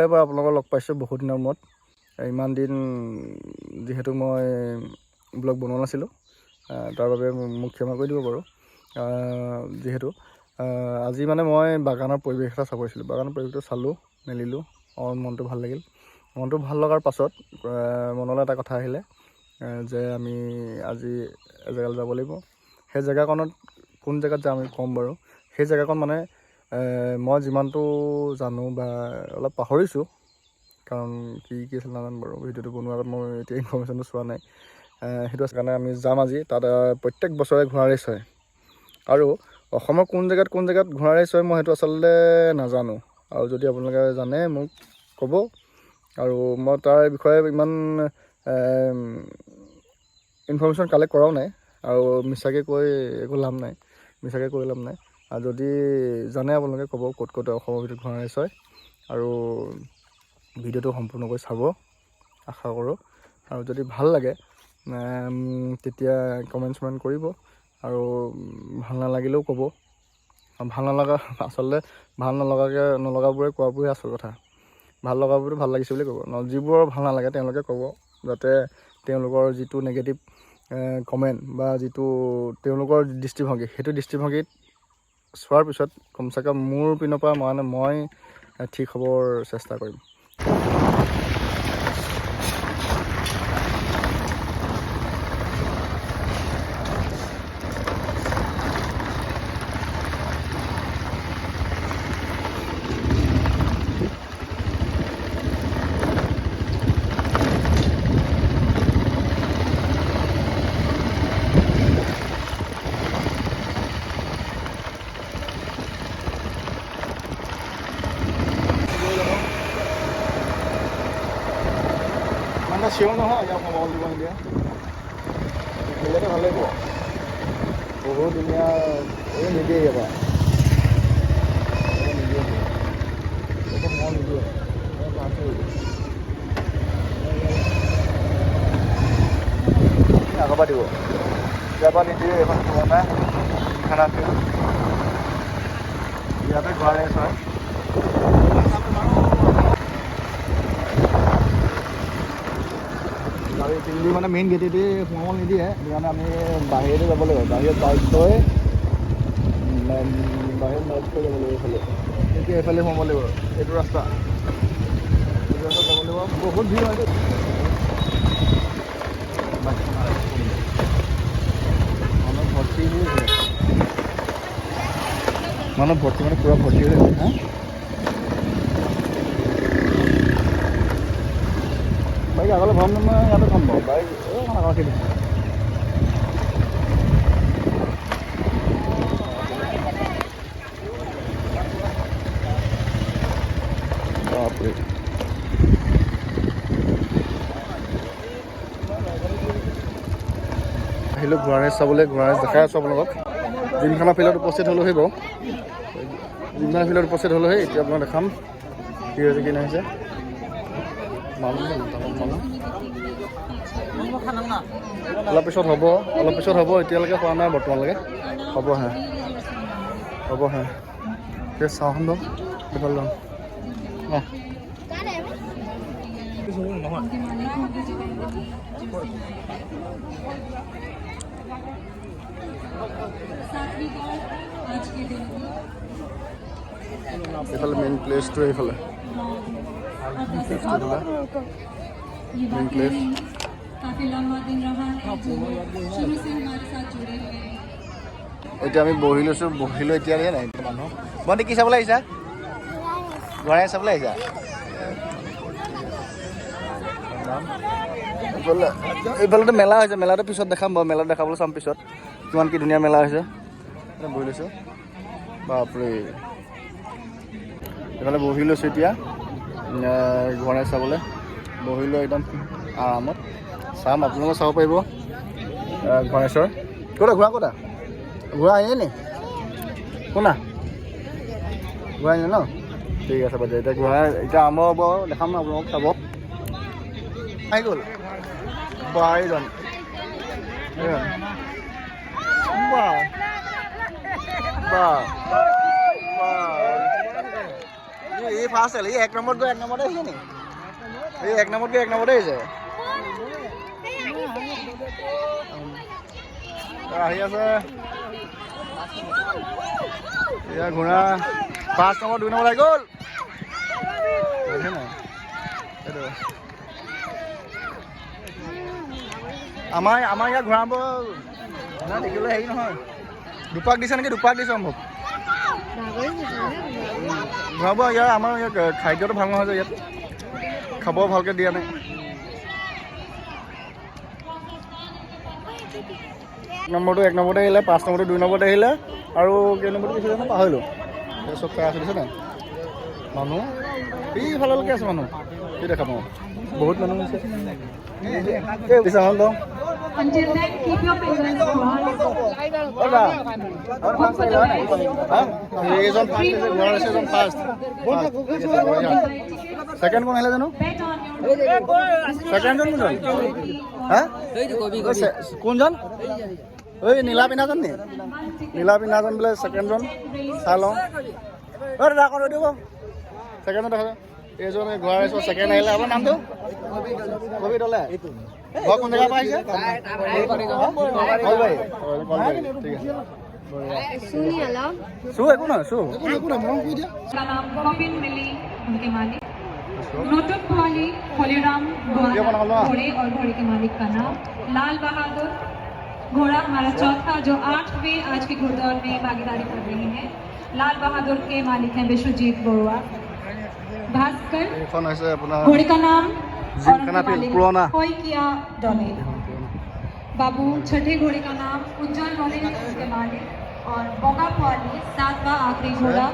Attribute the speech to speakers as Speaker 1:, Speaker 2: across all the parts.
Speaker 1: এবাৰ আপোনালোকক লগ পাইছোঁ বহুত দিনৰ মূৰত। ইমান দিন যিহেতু মই ব্লগ বনোৱা নাছিলোঁ, তাৰ বাবে মোক ক্ষমা কৰি দিব বাৰু। যিহেতু আজি মানে মই বাগানৰ পৰিৱেশ এটা চাব আহিছিলোঁ। বাগানৰ পৰিৱেশটো চালোঁ মেলিলোঁ, মনটো ভাল লাগিল। মনটো ভাল লগাৰ পাছত মনলৈ এটা কথা আহিলে যে আমি আজি এজেগালৈ যাব লাগিব। সেই জেগাকণত কোন জেগাত যাম আমি ক'ম বাৰু। সেই জেগাকণ মানে মই যিমানটো জানো বা অলপ পাহৰিছোঁ, কাৰণ কি আছিল নাজানো বাৰু। ভিডিঅ'টো বনোৱাৰ আগত মই এতিয়া ইনফৰ্মেশ্যনটো চোৱা নাই। সেইটো কাৰণে আমি যাম আজি। তাত প্ৰত্যেক বছৰে ঘোঁৰা ৰেচ হয়, আৰু অসমৰ কোন জেগাত ঘোঁৰা ৰেচ হয় মই সেইটো আচলতে নাজানো। আৰু যদি আপোনালোকে জানে মোক ক'ব। আৰু মই তাৰ বিষয়ে ইমান ইনফৰ্মেশ্যন কালেক্ট কৰাও নাই, আৰু মিছাকৈ কৈ একো লাভ নাই, মিছাকৈ কৈ লাভ নাই। আৰু যদি জানে আপোনালোকে ক'ব ক'ত অসমৰ ভিতৰত ঘোঁৰা ৰেচ হয়। আৰু ভিডিঅ'টো সম্পূৰ্ণকৈ চাব আশা কৰোঁ। আৰু যদি ভাল লাগে তেতিয়া কমেণ্টছ কৰিব, আৰু ভাল নালাগিলেও ক'ব। ভাল নলগা আচলতে ভাল নলগাবোৰে কোৱাবোৰে আচল কথা। ভাল লগাবোৰতো ভাল লাগিছে বুলি ক'ব, যিবোৰৰ ভাল নালাগে তেওঁলোকে ক'ব, যাতে তেওঁলোকৰ যিটো নেগেটিভ কমেণ্ট বা যিটো তেওঁলোকৰ দৃষ্টিভংগী, সেইটো দৃষ্টিভংগীত চোৱাৰ পিছত কমচে কম মোৰ পিনৰ পৰা মই ঠিক হ'বৰ চেষ্টা কৰিম। মানে চিঞৰ নহয়, ইয়াক মোবাইল দিব নিদিয়ে, বেলেগে ভালেই পাব। বহুত ধুনীয়া নিদিয়ে ইয়াৰ পৰা, নিদিয়ে মই নিদিয়ে আগৰ পৰা দিব, ইয়াৰ পৰা নিদিয়ে। এখন পুৰণা খানা আছিল, ইয়াতে ঘোঁৰা ৰেচ হয়। আৰু দিল্লী মানে মেইন গেটেদি সোমাব নিদিয়ে, সেইকাৰণে আমি বাহিৰতে যাব লাগিব। বাহিৰত বাইক থৈ যাব লাগিব এইফালে। এতিয়া এইফালে সোমাব লাগিব, এইটো ৰাস্তা যাব লাগিব। বহুত ভিৰ হয়, মানুহ ভৰ্তি হৈ আছে, মানে পূৰা ভৰ্তি হৈ আছে। বাইক আগলৈ ভৰাম নে মই ইয়াতে থ'ম বাৰু। বাইক আগতে বাপৰে, আহিলোঁ ঘোঁৰা ৰেচ চাবলৈ। ঘোঁৰা ৰেচ দেখাই আছোঁ আপোনালোকক। জিমখানা ফিল্ডত উপস্থিত হ'লোহি বাৰু। জিমখানা ফিল্ডত উপস্থিত হ'লোহি। এতিয়া আপোনাক দেখাম কি হৈছে কি নাহিছে। অলপ পিছত হ'ব, এতিয়ালৈকে হোৱা নাই বৰ্তমানলৈকে। হ'বহে এতিয়া চাওঁচোন বাৰু, এইফালে যাওঁ। এইফালে মেইন প্লেচটো, এইফালে मेन प्लेस। এতিয়া আমি বহি লৈছোঁ, এতিয়া নাই মানুহ। ভণ্টি কি চাবলৈ আহিছা? ঘোঁৰা চাবলৈ আহিছা? এইফালেতো মেলা হৈছে, মেলাটো পিছত দেখাম বাৰু। মেলা দেখাবলৈ চাম পিছত, কিমান কি ধুনীয়া মেলা হৈছে। বহি লৈছোঁ, বাপৰে। এইফালে বহি লৈছোঁ এতিয়া ঘোঁৰা চাবলৈ। বহিলৈ একদম আৰামত চাম, আপোনালোকে চাব পাৰিব ঘোঁৰা ৰেচৰ। ঘোঁৰা ঘোঁৰা আহিলে নি? শুনা, ঘোঁৰা আহিলে ন? ঠিক আছে বাৰু। এতিয়া ঘোঁৰা এতিয়া আৰম্ভ হ'ব, দেখাম আপোনালোকক, চাব। আহি গ'ল বা এইজন, এই ফাৰ্ষ্ট হ'ল, এই 1 নম্বৰত গৈ 1 নম্বৰতে আহিছে নি? এই 1 নম্বৰত গৈ 1 নম্বৰতে আহিছে। আহি আছে এয়া ঘোঁৰা 5 নম্বৰ 2 নম্বৰ আহি গ'ল। আমাৰ ইয়াত ঘোঁৰাবোৰ দেখিবলৈ হেৰি নহয়, দুপাক দিছে নেকি? দুপাক দিছে মোক ঘোঁৰাবোৰ। ইয়াৰ আমাৰ ইয়াত খাদ্যটো ভাল নহয় যে, ইয়াত খাব ভালকৈ দিয়া নাই। 1 নম্বৰটো 1 নম্বৰতে আহিলে, 5 নম্বৰটো 2 নম্বৰতে আহিলে, আৰু কেই নম্বৰটো দিছে জানো পাহৰিলোঁ। চব চাই আছে, দিছে নাই মানুহ? এইফাললৈকে আছে মানুহ, কি দেখা পাওঁ বহুত মানুহ আছে। দিছা হ'ল দওঁ এইজন ফাৰ্ষ্ট ছেকেণ্ড কোন আহিলে জানো? ছেকেণ্ডজন কোনজন? হা কোনজন? ঐ নীলা পিন্ধাজন নি? নীলা পিন্ধাজন বোলে ছেকেণ্ডজন। চাই লওঁ। দাদা আকৌ ৰৈ দিব, ছেকেণ্ডজন দেখা যায়। এইজন ঘৰ আহিছোঁ, ছেকেণ্ড আহিলে। আপোনাৰ নামটো? কবি দলে। ঘৰ কোন জেগাৰ পৰা আহিছে? ঠিক আছে। চু একো নহয়, চু একো নহয়, মৰম কৰি দিয়া।
Speaker 2: नोटन वाली होलीराम घोड़े और घोड़े के मालिक का नाम लाल बहादुर। घोड़ा हमारा चौथा जो 8वें आज के घुड़दौड़ में भागीदारी कर रही है। लाल बहादुर के मालिक हैं विश्वजीत बरुआ। भास्कर घोड़े का नाम कोई किया डोले। बाबू छठे घोड़े का नाम उज्जवल डोले के मालिक। और बोगा वाली 7वां आखिरी घोड़ा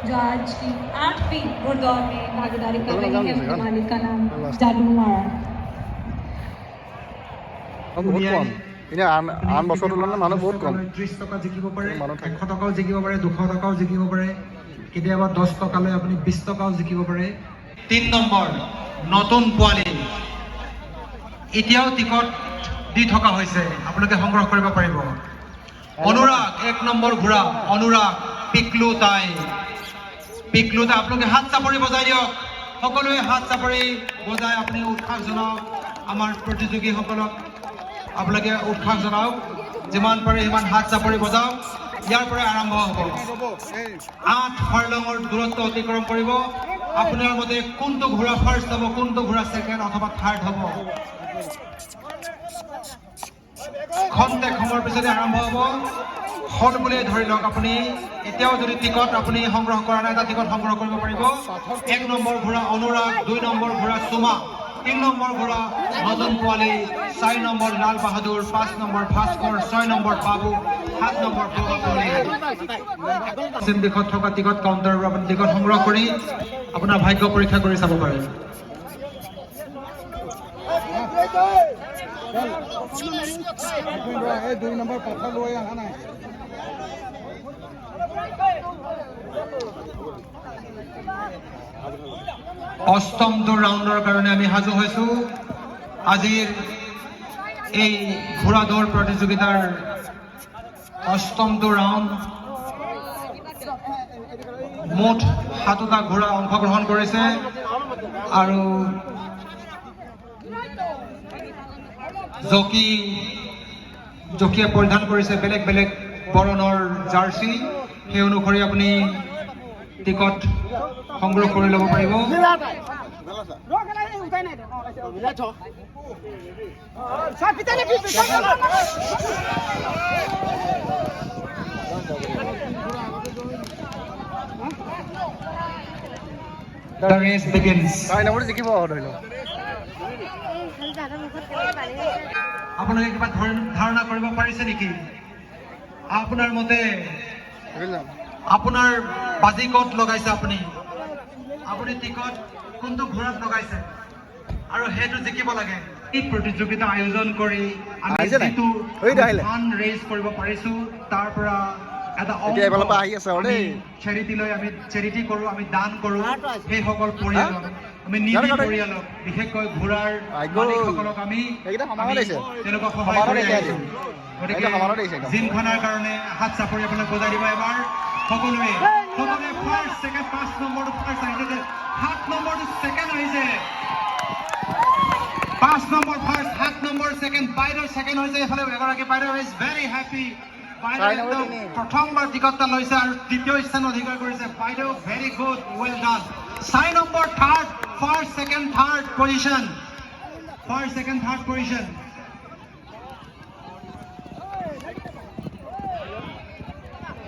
Speaker 2: जो आज की 8वीं घुड़दौड़ में भागीदारी कर रही है, उसके मालिक का नाम जादू मारा।
Speaker 1: आन बছৰ তুলনাত মানুহ বহুত কম।
Speaker 3: 30 টকা জিকিব পাৰে, 100 টকাও জিকিব পাৰে, 200 টকাও জিকিব পাৰে, কেতিয়াবা 10 টকালৈ আপুনি 20 টকাও জিকিব পাৰে। 3 নম্বৰ নতুন পোৱালি, এতিয়াও টিকট দি থকা হৈছে, আপোনালোকে সংগ্ৰহ কৰিব পাৰিব। অনুৰাগ 1 নম্বৰ ঘোঁৰা, অনুৰাগ পিকলু তাই। পিকলুতে আপোনালোকে হাত চাপৰি বজাই দিয়ক, সকলোৱে হাত চাপৰি বজাই আপুনি উৎসাহ জনাওক আমাৰ প্ৰতিযোগীসকলক। আপোনালোকে উৎসাহ জনাওক, যিমান পাৰে সিমান হাত চাপৰি বজাওক। ইয়াৰ পৰাই আৰম্ভ হ'ব। 8 ফাৰ্লঙৰ দূৰত্ব অতিক্ৰম কৰিব। আপোনাৰ মতে কোনটো ঘোঁৰা ফাৰ্ষ্ট হ'ব, কোনটো ঘোঁৰা ছেকেণ্ড অথবা থাৰ্ড হ'ব? খন্তেক সময়ৰ পিছতে আৰম্ভ হ'ব। হল বুলিয়ে ধৰি লওক আপুনি। এতিয়াও যদি টিকট আপুনি সংগ্ৰহ কৰা নাই, এটা টিকট সংগ্ৰহ কৰিব পাৰিব। 1 নম্বৰ ঘোঁৰা অনুৰাগ, 2 নম্বৰ ঘোঁৰা চুমা, 3 নম্বৰ ঘোঁৰা নতুন পোৱালি, 4 number Lal Bahadur, 5 number Bhaskar, 6 number বাবু, 7 নম্বৰ বগা পোৱালি। পশ্চিম দিশত থকা টিকট কাউণ্টাৰৰ আপুনি টিকট সংগ্ৰহ কৰি আপোনাৰ ভাগ্য পৰীক্ষা কৰি চাব পাৰে। অষ্টমটো ৰাউণ্ডৰ কাৰণে আমি সাজু হৈছো। আজিৰ এই ঘোঁৰা দৌৰ প্ৰতিযোগিতাৰ অষ্টমটো ৰাউণ্ড। মুঠ 7টা ঘোঁৰা অংশগ্ৰহণ কৰিছে আৰু জকীয়ে পৰিধান কৰিছে বেলেগ বেলেগ বৰণৰ জাৰ্চি। সেই অনুসৰি আপুনি টিকট সংগ্ৰহ কৰি ল'ব পাৰিব। The race begins. আপোনালোকে কিবা ধাৰণা কৰিব পাৰিছে নেকি? আপোনাৰ মতে আপোনাৰ বাজি ক'ত লগাইছে? আপুনি টিকট কোনটো ঘোঁৰাত লগাইছে আৰু সেইটো জিকিব লাগে। এই প্ৰতিযোগিতা আয়োজন কৰি আমি যিটো ফাণ্ড ৰেইজ কৰিব পাৰিছো, তাৰ পৰা এটা চেৰিটিলৈ আমি চেৰিটি কৰোঁ, আমি দান কৰোঁ। সেইসকল পৰিয়ালক, আমি নিজি পৰিয়ালক, বিশেষকৈ ঘোঁৰাৰ মালিকসকলক আমি তেনেকুৱা সহায় কৰি আহিছোঁ। গতিকে জিমখানাৰ কাৰণে হাত চাপৰি আপোনাক বজাই দিব এবাৰ সকলোৱে। লগতে ফাৰ্ষ্ট ছেকেণ্ড 5 নম্বৰটো ফাৰ্ষ্ট আহিছে 7 নম্বৰটো ছেকেণ্ড আহিছে 5 নম্বৰ ফাৰ্ষ্ট 7 নম্বৰ ছেকেণ্ড বাইদেউ ছেকেণ্ড হৈছে এফালে এগৰাকী বাইদেউ ইজ ভেৰি হেপী প্ৰথমবাৰ টিকটটা লৈছে আৰু দ্বিতীয় স্থান অধিকাৰ কৰিছে বাইদেউ ভেৰি গুড ৱেল ডান 4 number third first second third position first second third position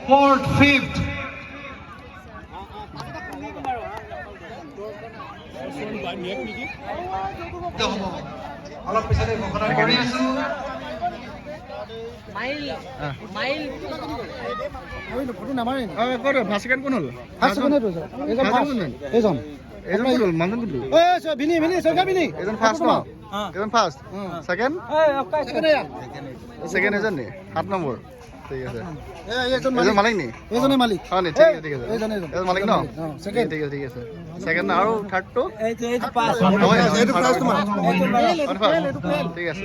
Speaker 3: fourth fifth অলপ পিছতে ঘোষণা কৰি আছো
Speaker 1: ফাৰ্ষ্ট কোন হ'ল ছেকেণ্ড এজন নি 7 নম্বৰ ঠিক আছে এজন মালিক নি
Speaker 4: এজনে মালিক
Speaker 1: হয় নি ঠিক আছে ঠিক আছে
Speaker 4: এজন
Speaker 1: এজন মালিক ন
Speaker 4: সেকেন্ড
Speaker 1: ঠিক আছে ঠিক আছে ছেকেণ্ড আৰু থাৰ্ডটো
Speaker 4: এইটো পাঁচ
Speaker 1: ঠিক আছে